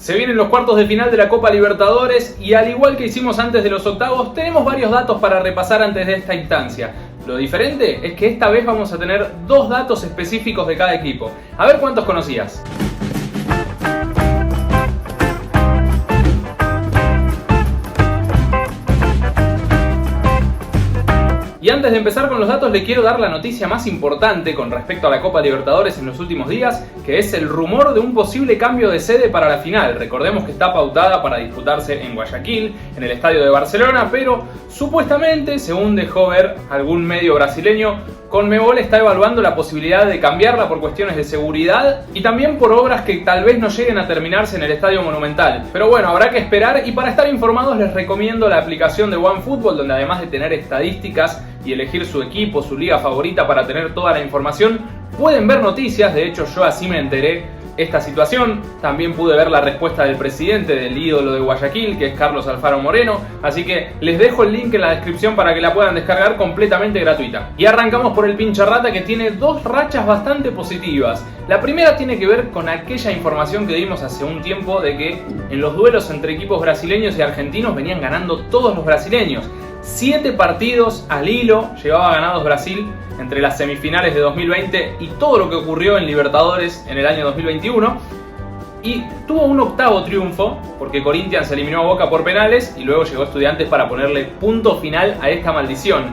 Se vienen los cuartos de final de la Copa Libertadores y al igual que hicimos antes de los octavos, tenemos varios datos para repasar antes de esta instancia. Lo diferente es que esta vez vamos a tener dos datos específicos de cada equipo. A ver cuántos conocías. Y antes de empezar con los datos, le quiero dar la noticia más importante con respecto a la Copa Libertadores en los últimos días, que es el rumor de un posible cambio de sede para la final. Recordemos que está pautada para disputarse en Guayaquil, en el estadio de Barcelona, pero supuestamente, según dejó ver algún medio brasileño, Conmebol está evaluando la posibilidad de cambiarla por cuestiones de seguridad y también por obras que tal vez no lleguen a terminarse en el Estadio Monumental. Pero bueno, habrá que esperar, y para estar informados les recomiendo la aplicación de OneFootball, donde además de tener estadísticas y elegir su equipo, su liga favorita para tener toda la información, pueden ver noticias. De hecho, yo así me enteré esta situación. También pude ver la respuesta del presidente del ídolo de Guayaquil, que es Carlos Alfaro Moreno, así que les dejo el link en la descripción para que la puedan descargar completamente gratuita. Y arrancamos por el Pincharrata, que tiene dos rachas bastante positivas. La primera tiene que ver con aquella información que dimos hace un tiempo de que en los duelos entre equipos brasileños y argentinos venían ganando todos los brasileños. 7 partidos al hilo llevaba ganados Brasil entre las semifinales de 2020 y todo lo que ocurrió en Libertadores en el año 2021. Y tuvo un octavo triunfo, porque Corinthians eliminó a Boca por penales y luego llegó Estudiantes para ponerle punto final a esta maldición.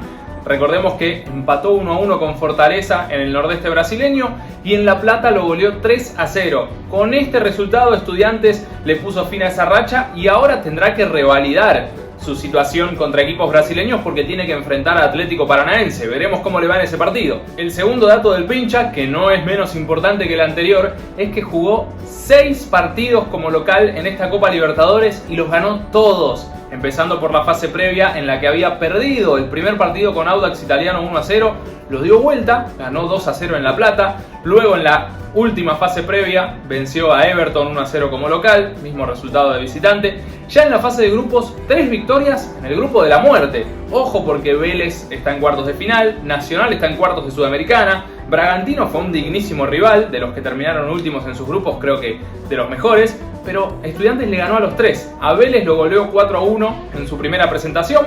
Recordemos que empató 1-1 con Fortaleza en el nordeste brasileño y en La Plata lo goleó 3-0. Con este resultado Estudiantes le puso fin a esa racha y ahora tendrá que revalidar su situación contra equipos brasileños porque tiene que enfrentar a Atlético Paranaense. Veremos cómo le va en ese partido. El segundo dato del Pincha, que no es menos importante que el anterior, es que jugó 6 partidos como local en esta Copa Libertadores y los ganó todos. Empezando por la fase previa en la que había perdido el primer partido con Audax Italiano 1-0, lo dio vuelta, ganó 2-0 en La Plata. Luego en la última fase previa venció a Everton 1-0 como local, mismo resultado de visitante. Ya en la fase de grupos, 3 victorias en el grupo de la muerte. Ojo, porque Vélez está en cuartos de final, Nacional está en cuartos de Sudamericana, Bragantino fue un dignísimo rival, de los que terminaron últimos en sus grupos, creo que de los mejores, pero Estudiantes le ganó a los 3. A Vélez lo goleó 4-1 en su primera presentación,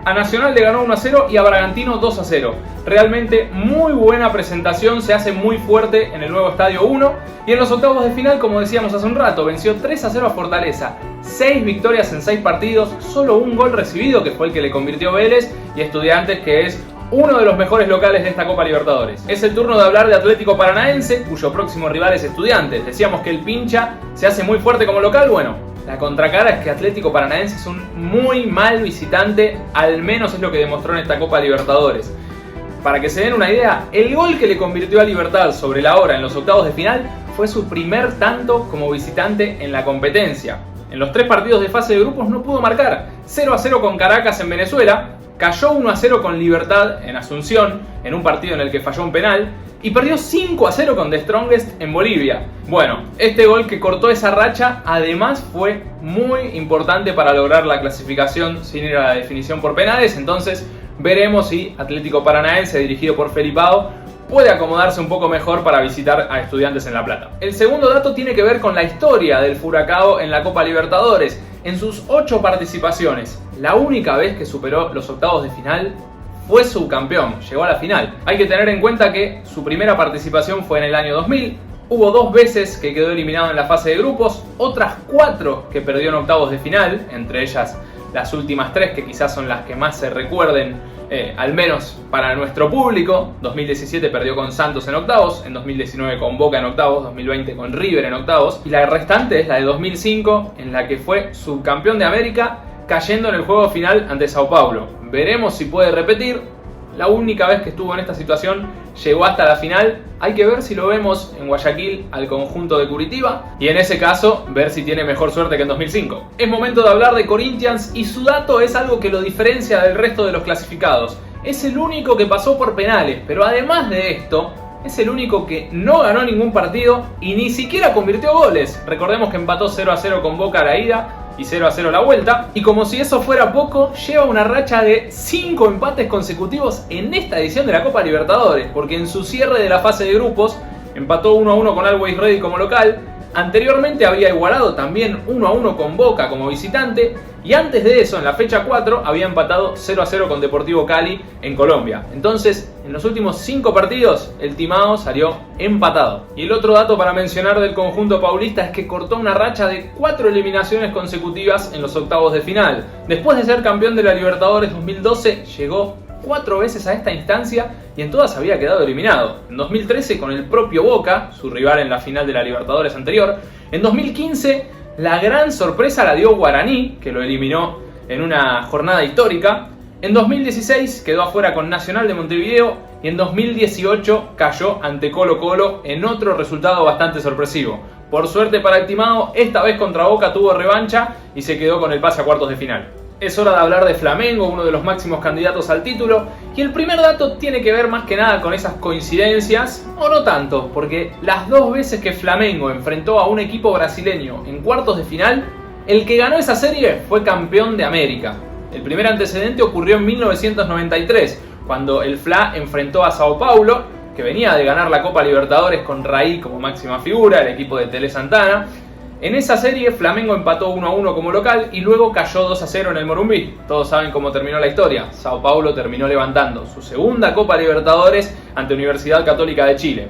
a Nacional le ganó 1-0 y a Bragantino 2-0. Realmente muy buena presentación, se hace muy fuerte en el nuevo Estadio 1. Y en los octavos de final, como decíamos hace un rato, venció 3-0 a Fortaleza. 6 victorias en 6 partidos, solo un gol recibido, que fue el que le convirtió Vélez, y Estudiantes, que es uno de los mejores locales de esta Copa Libertadores. Es el turno de hablar de Atlético Paranaense, cuyo próximo rival es Estudiantes. Decíamos que el Pincha se hace muy fuerte como local. Bueno, la contracara es que Atlético Paranaense es un muy mal visitante, al menos es lo que demostró en esta Copa Libertadores. Para que se den una idea, el gol que le convirtió a Libertad sobre la hora en los octavos de final fue su primer tanto como visitante en la competencia. En los 3 partidos de fase de grupos no pudo marcar. 0-0 con Caracas en Venezuela, cayó 1-0 con Libertad en Asunción, en un partido en el que falló un penal, y perdió 5-0 con The Strongest en Bolivia. Bueno, este gol que cortó esa racha además fue muy importante para lograr la clasificación sin ir a la definición por penales. Entonces veremos si Atlético Paranaense, dirigido por Felipao, puede acomodarse un poco mejor para visitar a Estudiantes en La Plata. El segundo dato tiene que ver con la historia del Furacão en la Copa Libertadores. En sus 8 participaciones, la única vez que superó los octavos de final fue subcampeón, llegó a la final. Hay que tener en cuenta que su primera participación fue en el año 2000, hubo 2 veces que quedó eliminado en la fase de grupos, otras 4 que perdió en octavos de final, entre ellas las últimas 3 que quizás son las que más se recuerden, al menos para nuestro público. 2017 perdió con Santos en octavos, en 2019 con Boca en octavos, 2020 con River en octavos, y la restante es la de 2005, en la que fue subcampeón de América, cayendo en el juego final ante Sao Paulo. Veremos si puede repetir. La única vez que estuvo en esta situación llegó hasta la final. Hay que ver si lo vemos en Guayaquil al conjunto de Curitiba y en ese caso ver si tiene mejor suerte que en 2005. Es momento de hablar de Corinthians y su dato es algo que lo diferencia del resto de los clasificados. Es el único que pasó por penales, pero además de esto, es el único que no ganó ningún partido y ni siquiera convirtió goles. Recordemos que empató 0-0 con Boca a la ida y 0-0 la vuelta. Y como si eso fuera poco, lleva una racha de 5 empates consecutivos en esta edición de la Copa Libertadores, porque en su cierre de la fase de grupos empató 1-1 con Always Ready como local, Anteriormente había igualado también 1-1 con Boca como visitante y antes de eso, en la fecha 4, había empatado 0-0 con Deportivo Cali en Colombia. Entonces, en los últimos 5 partidos, el Timao salió empatado. Y el otro dato para mencionar del conjunto paulista es que cortó una racha de 4 eliminaciones consecutivas en los octavos de final. Después de ser campeón de la Libertadores 2012, llegó 4 veces a esta instancia y en todas había quedado eliminado. En 2013 con el propio Boca, su rival en la final de la Libertadores anterior. En 2015 la gran sorpresa la dio Guaraní, que lo eliminó en una jornada histórica. En 2016 quedó afuera con Nacional de Montevideo y en 2018 cayó ante Colo-Colo en otro resultado bastante sorpresivo. Por suerte para el Timao, esta vez contra Boca tuvo revancha y se quedó con el pase a cuartos de final. Es hora de hablar de Flamengo, uno de los máximos candidatos al título, y el primer dato tiene que ver más que nada con esas coincidencias, o no tanto, porque las 2 veces que Flamengo enfrentó a un equipo brasileño en cuartos de final, el que ganó esa serie fue campeón de América. El primer antecedente ocurrió en 1993, cuando el Fla enfrentó a Sao Paulo, que venía de ganar la Copa Libertadores con Raí como máxima figura, el equipo de Tele Santana. En esa serie, Flamengo empató 1-1 como local y luego cayó 2-0 en el Morumbí. Todos saben cómo terminó la historia. Sao Paulo terminó levantando su segunda Copa Libertadores ante Universidad Católica de Chile.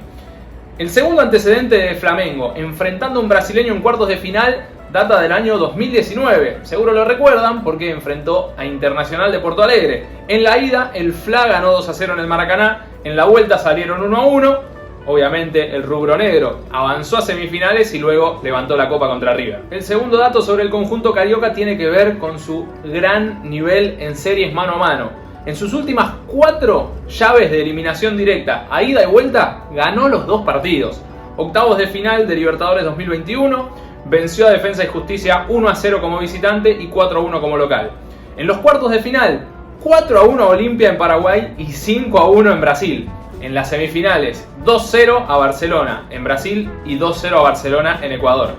El segundo antecedente de Flamengo, enfrentando a un brasileño en cuartos de final, data del año 2019. Seguro lo recuerdan porque enfrentó a Internacional de Porto Alegre. En la ida, el Fla ganó 2-0 en el Maracaná. En la vuelta salieron 1-1. Obviamente el rubro negro avanzó a semifinales y luego levantó la copa contra River. El segundo dato sobre el conjunto carioca tiene que ver con su gran nivel en series mano a mano. En sus últimas 4 llaves de eliminación directa a ida y vuelta, ganó los 2 partidos. Octavos de final de Libertadores 2021, venció a Defensa y Justicia 1-0 como visitante y 4-1 como local. En los cuartos de final, 4-1 a Olimpia en Paraguay y 5-1 en Brasil. En las semifinales, 2-0 a Barcelona en Brasil y 2-0 a Barcelona en Ecuador.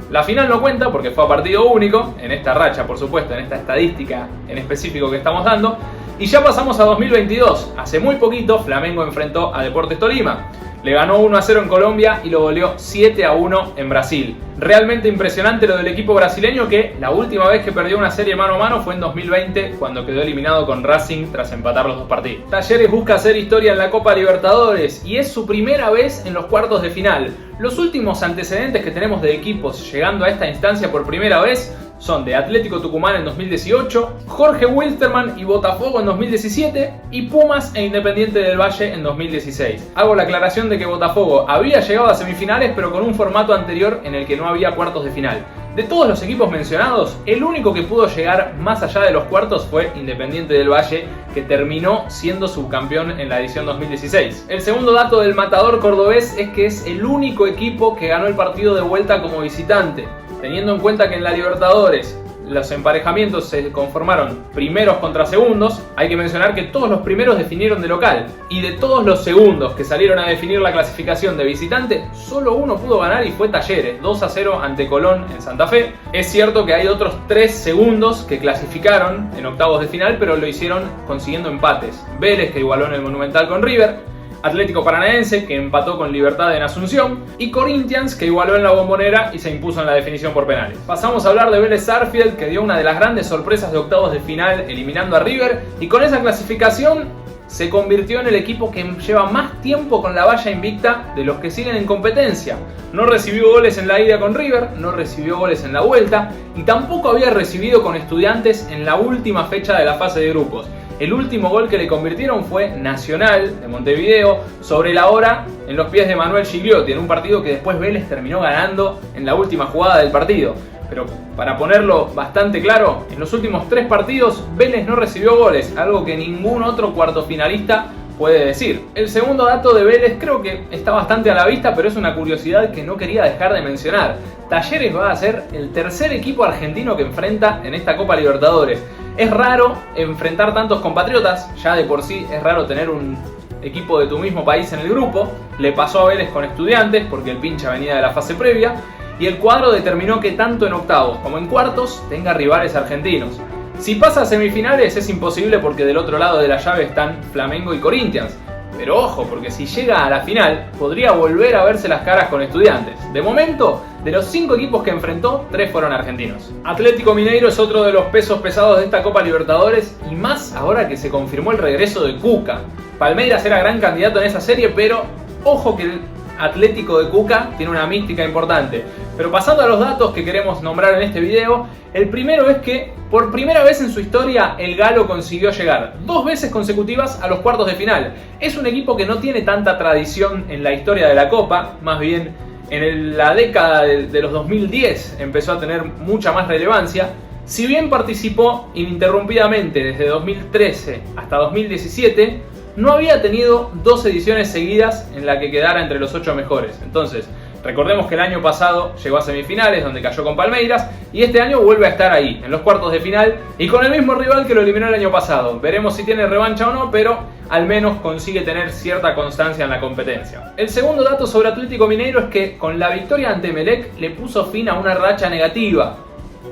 La final no cuenta porque fue a partido único, en esta racha por supuesto, en esta estadística en específico que estamos dando. Y ya pasamos a 2022. Hace muy poquito Flamengo enfrentó a Deportes Tolima. Le ganó 1-0 en Colombia y lo goleó 7-1 en Brasil. Realmente impresionante lo del equipo brasileño, que la última vez que perdió una serie mano a mano fue en 2020, cuando quedó eliminado con Racing tras empatar los 2 partidos. Talleres busca hacer historia en la Copa Libertadores y es su primera vez en los cuartos de final. Los últimos antecedentes que tenemos de equipos llegando a esta instancia por primera vez son de Atlético Tucumán en 2018, Jorge Wilstermann y Botafogo en 2017 y Pumas e Independiente del Valle en 2016. Hago la aclaración de que Botafogo había llegado a semifinales pero con un formato anterior en el que no había cuartos de final. De todos los equipos mencionados, el único que pudo llegar más allá de los cuartos fue Independiente del Valle, que terminó siendo subcampeón en la edición 2016. El segundo dato del matador cordobés es que es el único equipo que ganó el partido de vuelta como visitante. Teniendo en cuenta que en la Libertadores los emparejamientos se conformaron primeros contra segundos, hay que mencionar que todos los primeros definieron de local. Y de todos los segundos que salieron a definir la clasificación de visitante, solo uno pudo ganar y fue Talleres, 2-0 ante Colón en Santa Fe. Es cierto que hay otros 3 segundos que clasificaron en octavos de final, pero lo hicieron consiguiendo empates. Vélez, que igualó en el Monumental con River, Atlético Paranaense, que empató con Libertad en Asunción, y Corinthians, que igualó en la Bombonera y se impuso en la definición por penales. Pasamos a hablar de Vélez Sarsfield, que dio una de las grandes sorpresas de octavos de final eliminando a River, y con esa clasificación se convirtió en el equipo que lleva más tiempo con la valla invicta de los que siguen en competencia. No recibió goles en la ida con River, no recibió goles en la vuelta, y tampoco había recibido con Estudiantes en la última fecha de la fase de grupos. El último gol que le convirtieron fue Nacional de Montevideo sobre la hora en los pies de Manuel Gigliotti, en un partido que después Vélez terminó ganando en la última jugada del partido. Pero para ponerlo bastante claro, en los últimos 3 partidos Vélez no recibió goles, algo que ningún otro cuarto finalista puede decir. El segundo dato de Vélez creo que está bastante a la vista, pero es una curiosidad que no quería dejar de mencionar. Talleres va a ser el tercer equipo argentino que enfrenta en esta Copa Libertadores. Es raro enfrentar tantos compatriotas, ya de por sí es raro tener un equipo de tu mismo país en el grupo. Le pasó a Vélez con Estudiantes, porque el pincha venía de la fase previa, y el cuadro determinó que tanto en octavos como en cuartos tenga rivales argentinos. Si pasa a semifinales es imposible porque del otro lado de la llave están Flamengo y Corinthians. Pero ojo, porque si llega a la final podría volver a verse las caras con Estudiantes. De momento, de los 5 equipos que enfrentó, 3 fueron argentinos. Atlético Mineiro es otro de los pesos pesados de esta Copa Libertadores, y más ahora que se confirmó el regreso de Cuca. Palmeiras era gran candidato en esa serie, pero ojo que el Atlético de Cuca tiene una mística importante. Pero pasando a los datos que queremos nombrar en este video, el primero es que por primera vez en su historia el Galo consiguió llegar 2 veces consecutivas a los cuartos de final. Es un equipo que no tiene tanta tradición en la historia de la Copa, más bien en la década de los 2010 empezó a tener mucha más relevancia. Si bien participó ininterrumpidamente desde 2013 hasta 2017, no había tenido 2 ediciones seguidas en la que quedara entre los 8 mejores. Entonces, recordemos que el año pasado llegó a semifinales donde cayó con Palmeiras, y este año vuelve a estar ahí, en los cuartos de final, y con el mismo rival que lo eliminó el año pasado. Veremos si tiene revancha o no, pero al menos consigue tener cierta constancia en la competencia. El segundo dato sobre Atlético Mineiro es que con la victoria ante Emelec le puso fin a una racha negativa.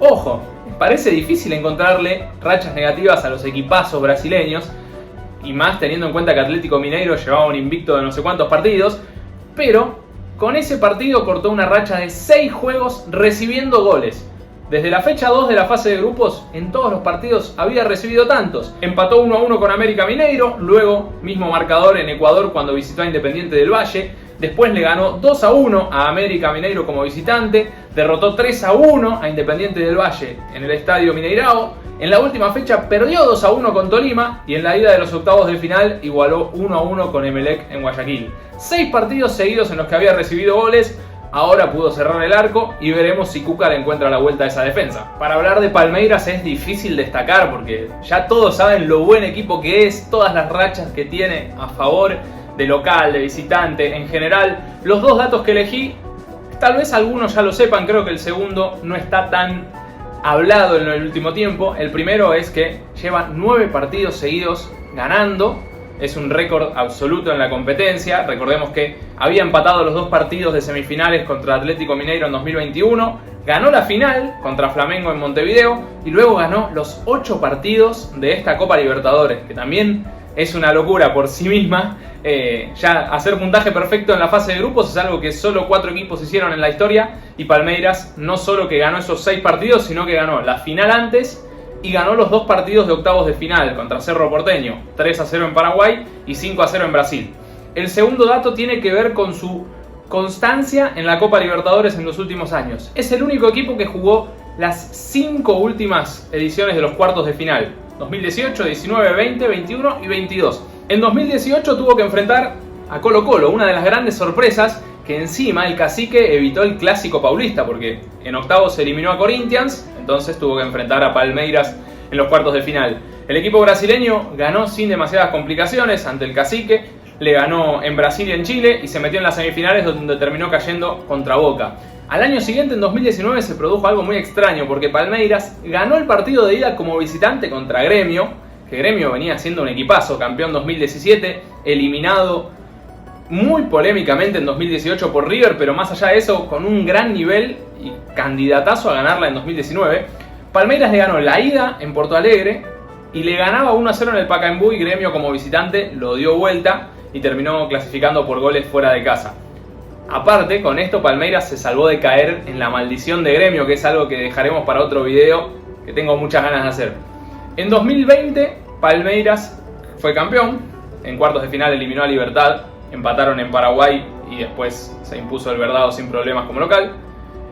Ojo, parece difícil encontrarle rachas negativas a los equipazos brasileños, y más teniendo en cuenta que Atlético Mineiro llevaba un invicto de no sé cuántos partidos, pero con ese partido cortó una racha de 6 juegos recibiendo goles. Desde la fecha 2 de la fase de grupos, en todos los partidos había recibido tantos. Empató 1-1 con América Mineiro, luego mismo marcador en Ecuador cuando visitó a Independiente del Valle. Después le ganó 2-1 a América Mineiro como visitante, derrotó 3-1 a Independiente del Valle en el Estadio Mineirao. En la última fecha perdió 2-1 con Tolima y en la ida de los octavos de final igualó 1-1 con Emelec en Guayaquil. 6 partidos seguidos en los que había recibido goles, ahora pudo cerrar el arco y veremos si Cuca le encuentra la vuelta a esa defensa. Para hablar de Palmeiras es difícil destacar porque ya todos saben lo buen equipo que es, todas las rachas que tiene a favor de local, de visitante, en general. Los 2 datos que elegí, tal vez algunos ya lo sepan, creo que el segundo no está tan hablado en el último tiempo. El primero es que lleva 9 partidos seguidos ganando, es un récord absoluto en la competencia. Recordemos que había empatado los 2 partidos de semifinales contra Atlético Mineiro en 2021, ganó la final contra Flamengo en Montevideo y luego ganó los 8 partidos de esta Copa Libertadores, que también es una locura por sí misma. Ya hacer puntaje perfecto en la fase de grupos es algo que solo 4 equipos hicieron en la historia, y Palmeiras no solo que ganó esos 6 partidos, sino que ganó la final antes y ganó los 2 partidos de octavos de final contra Cerro Porteño, 3-0 en Paraguay y 5-0 en Brasil. El segundo dato tiene que ver con su constancia en la Copa Libertadores en los últimos años. Es el único equipo que jugó las 5 últimas ediciones de los cuartos de final: 2018, 19, 20, 21 y 22. En 2018 tuvo que enfrentar a Colo-Colo, una de las grandes sorpresas, que encima el Cacique evitó el Clásico Paulista porque en octavos se eliminó a Corinthians, entonces tuvo que enfrentar a Palmeiras en los cuartos de final. El equipo brasileño ganó sin demasiadas complicaciones ante el Cacique, le ganó en Brasil y en Chile y se metió en las semifinales donde terminó cayendo contra Boca. Al año siguiente, en 2019, se produjo algo muy extraño porque Palmeiras ganó el partido de ida como visitante contra Gremio, que Gremio venía siendo un equipazo, campeón 2017, eliminado muy polémicamente en 2018 por River, pero más allá de eso, con un gran nivel y candidatazo a ganarla en 2019. Palmeiras le ganó la ida en Porto Alegre y le ganaba 1-0 en el Pacaembu, y Gremio como visitante lo dio vuelta y terminó clasificando por goles fuera de casa. Aparte, con esto Palmeiras se salvó de caer en la maldición de Gremio, que es algo que dejaremos para otro video que tengo muchas ganas de hacer. En 2020, Palmeiras fue campeón, en cuartos de final eliminó a Libertad, empataron en Paraguay y después se impuso el Verdado sin problemas como local.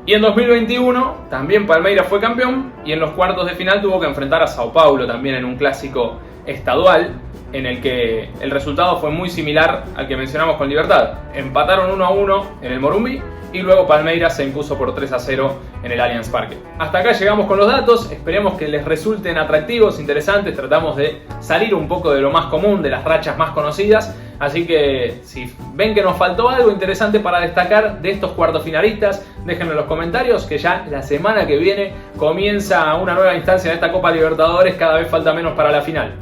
Y en 2021 también Palmeiras fue campeón y en los cuartos de final tuvo que enfrentar a Sao Paulo también en un clásico estadual en el que el resultado fue muy similar al que mencionamos con Libertad. Empataron 1-1 en el Morumbi y luego Palmeiras se impuso por 3-0 en el Allianz Parque. Hasta acá llegamos con los datos, esperemos que les resulten atractivos, interesantes. Tratamos de salir un poco de lo más común, de las rachas más conocidas, así que si ven que nos faltó algo interesante para destacar de estos cuartos finalistas, déjenlo en los comentarios, que ya la semana que viene comienza una nueva instancia de esta Copa Libertadores, cada vez falta menos para la final.